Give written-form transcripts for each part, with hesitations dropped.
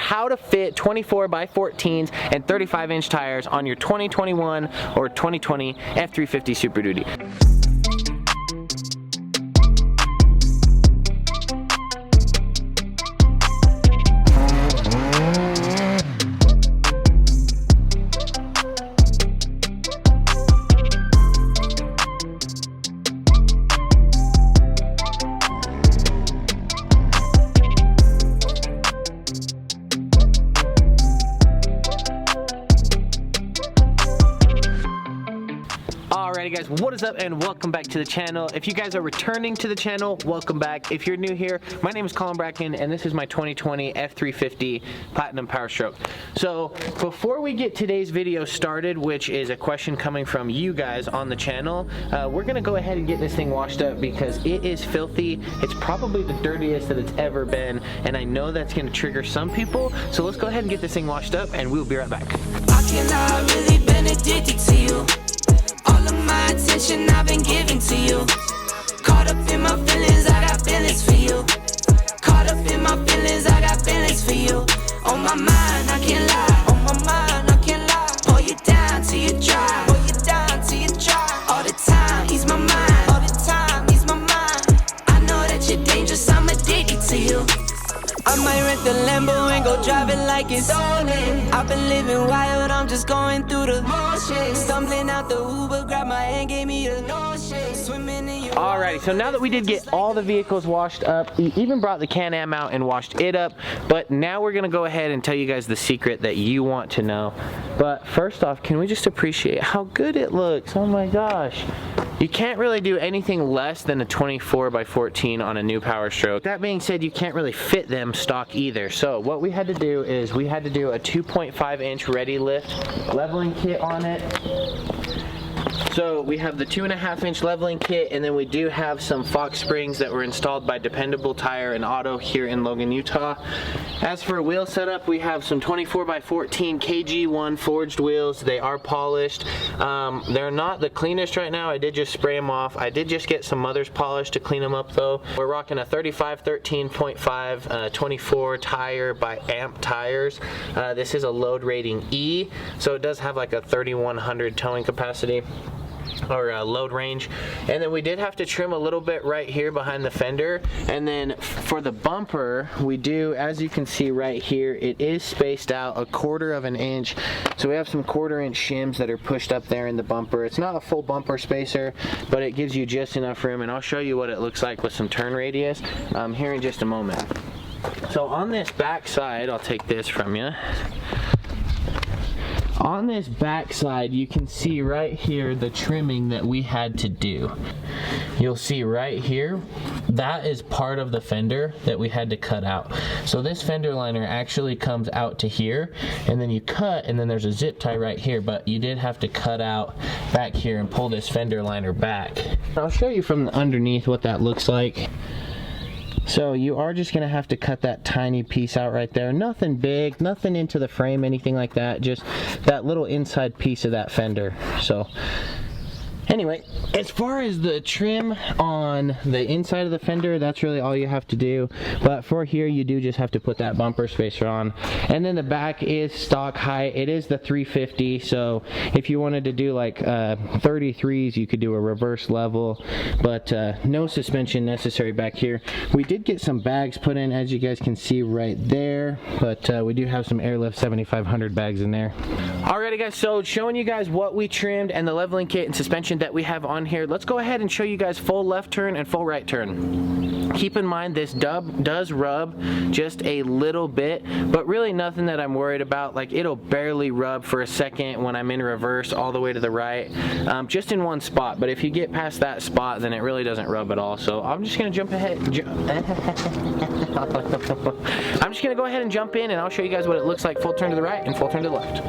how to fit 24x14s and 35-inch tires on your 2021 or 2020 F-350 Super Duty. Alrighty guys, what is up and welcome back to the channel. If you guys are returning to the channel, welcome back. If you're new here, my name is Colin Bracken and this is my 2020 F-350 Platinum Power Stroke. So before we get today's video started, which is a question coming from you guys on the channel, we're gonna go ahead and get this thing washed up because it is filthy. It's probably the dirtiest that it's ever been, and I know that's gonna trigger some people. So let's go ahead and get this thing washed up and we'll be right back. I cannot really been addicted to you. All of my attention I've been giving to you. Caught up in my feelings, I got feelings for you. Caught up in my feelings, I got feelings for you. On my mind, I can't lie. On my mind, I can't lie. Pull you down till you dry. Pull you down till you dry. All the time, ease my mind. All the time, ease my mind. I know that you're dangerous, I'm addicted to you. I might rent the Lambo and go drive it like it's stolen. I've been living wild, I'm just going through the motions. Stumbling out the Uber, grab my hand, gave me the notion. Swimming in your... Alrighty, so now that we did get all the vehicles washed up, we even brought the Can-Am out and washed it up, but now we're gonna go ahead and tell you guys the secret that you want to know. But first off, can we just appreciate how good it looks? Oh my gosh. You can't really do anything less than a 24x14 on a new Power Stroke. That being said, you can't really fit them stock either. So what we had to do is we had to do a 2.5-inch ready lift leveling kit on it. So we have the 2.5-inch leveling kit, and then we do have some Fox springs that were installed by Dependable Tire and Auto here in Logan, Utah. As for wheel setup, we have some 24x14 KG1 forged wheels. They are polished. They're not the cleanest right now. I did just spray them off. I did just get some Mother's polish to clean them up though. We're rocking a 35 13.5 24 tire by Amp tires. This is a load rating E, so it does have like a 3100 towing capacity or load range. And then we did have to trim a little bit right here behind the fender, and then for the bumper we do, as you can see right here, it is spaced out 1/4 of an inch, so we have some 1/4-inch shims that are pushed up there in the bumper. It's not a full bumper spacer, but it gives you just enough room, and I'll show you what it looks like with some turn radius here in just a moment. So on this back side, I'll take this from you. On this back side, you can see right here the trimming that we had to do. You'll see right here, that is part of the fender that we had to cut out. So this fender liner actually comes out to here, and then you cut, and then there's a zip tie right here, but you did have to cut out back here and pull this fender liner back. I'll show you from underneath what that looks like. So you are just gonna have to cut that tiny piece out right there. Nothing big, nothing into the frame, anything like that, just that little inside piece of that fender. So anyway, as far as the trim on the inside of the fender, that's really all you have to do. But for here, you do just have to put that bumper spacer on. And then the back is stock height. It is the 350, so if you wanted to do like 33s, you could do a reverse level, but no suspension necessary back here. We did get some bags put in, as you guys can see right there, but we do have some Airlift 7500 bags in there. Alrighty guys, so showing you guys what we trimmed and the leveling kit and suspension that we have on here. Let's go ahead and show you guys full left turn and full right turn. Keep in mind this does rub just a little bit, but really nothing that I'm worried about. Like, it'll barely rub for a second when I'm in reverse all the way to the right, just in one spot. But if you get past that spot, then it really doesn't rub at all. So I'm just gonna jump ahead. I'm just gonna go ahead and jump in, and I'll show you guys what it looks like full turn to the right and full turn to the left.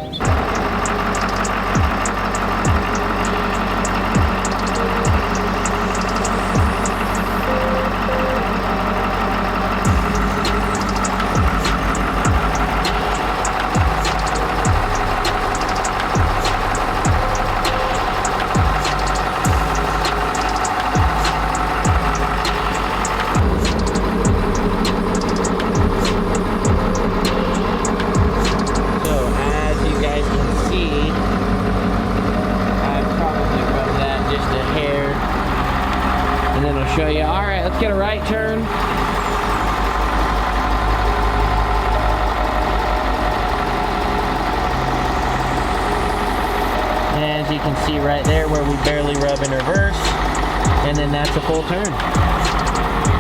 right turn. And as you can see right there where we barely rub in reverse, and then that's a full turn.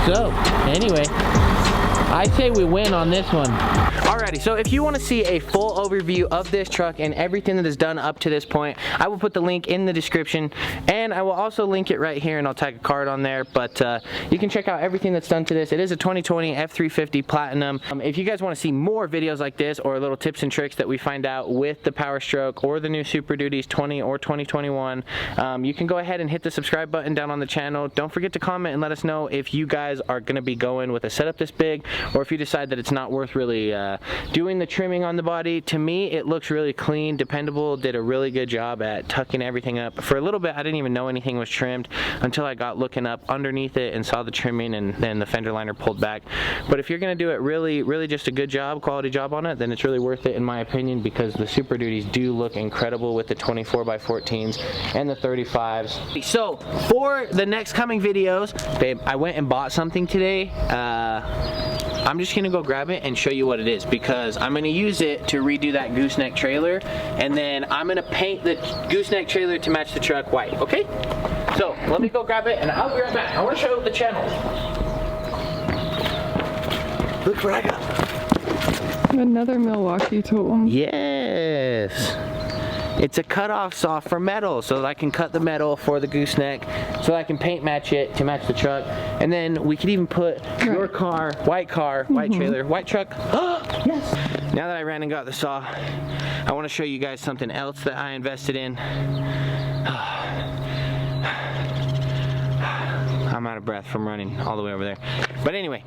So anyway, I say we win on this one. Alrighty, so if you want to see a full overview of this truck and everything that is done up to this point, I will put the link in the description, and I will also link it right here, and I'll tag a card on there. But you can check out everything that's done to this. It is a 2020 F-350 Platinum. If you guys want to see more videos like this, or little tips and tricks that we find out with the Power Stroke or the new Super Duties 20 or 2021, you can go ahead and hit the subscribe button down on the channel. Don't forget to comment and let us know if you guys are going to be going with a setup this big, or if you decide that it's not worth really doing the trimming on the body. To me, it looks really clean. Dependable did a really good job at tucking everything up. For a little bit, I didn't even know anything was trimmed until I got looking up underneath it and saw the trimming, and then the fender liner pulled back. But if you're going to do it really just a good job, quality job on it, then it's really worth it in my opinion, because the Super Duties do look incredible with the 24x14s and the 35s. So for the next coming videos, babe, I went and bought something today. I'm just gonna go grab it and show you what it is, because I'm gonna use it to redo that gooseneck trailer, and then I'm gonna paint the gooseneck trailer to match the truck white, okay? So let me go grab it and I'll be right back. I wanna show the channel. Look what I got. Another Milwaukee tool. Yes. It's a cutoff saw for metal, so that I can cut the metal for the gooseneck, so that I can paint match it to match the truck. And then we could even put your car, white trailer, white truck. Oh, yes. Now that I ran and got the saw, I want to show you guys something else that I invested in. I'm out of breath from running all the way over there. But anyway,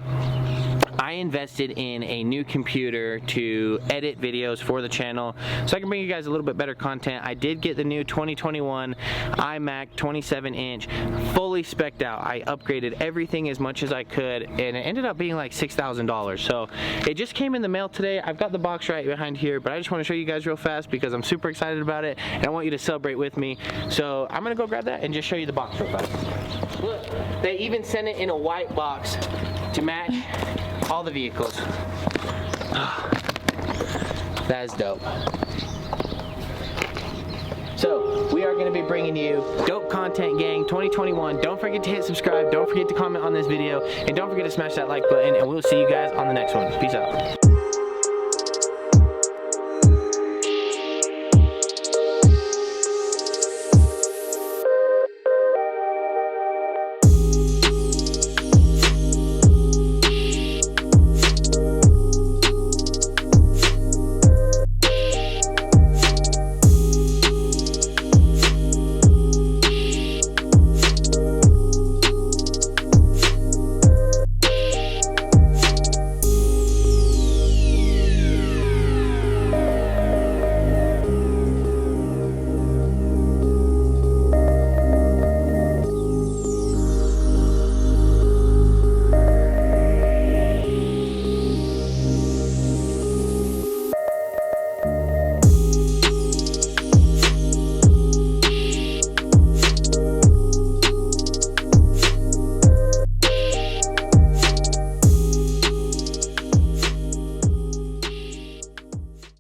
I invested in a new computer to edit videos for the channel, so I can bring you guys a little bit better content. I did get the new 2021 iMac 27-inch, fully spec'd out. I upgraded everything as much as I could, and it ended up being like $6,000. So it just came in the mail today. I've got the box right behind here, but I just want to show you guys real fast because I'm super excited about it, and I want you to celebrate with me. So I'm gonna go grab that and just show you the box real fast. Look, they even sent it in a white box to match all the vehicles. That is dope. So we are going to be bringing you dope content, gang, 2021. Don't forget to hit subscribe, don't forget to comment on this video, and don't forget to smash that like button, and we'll see you guys on the next one. Peace out.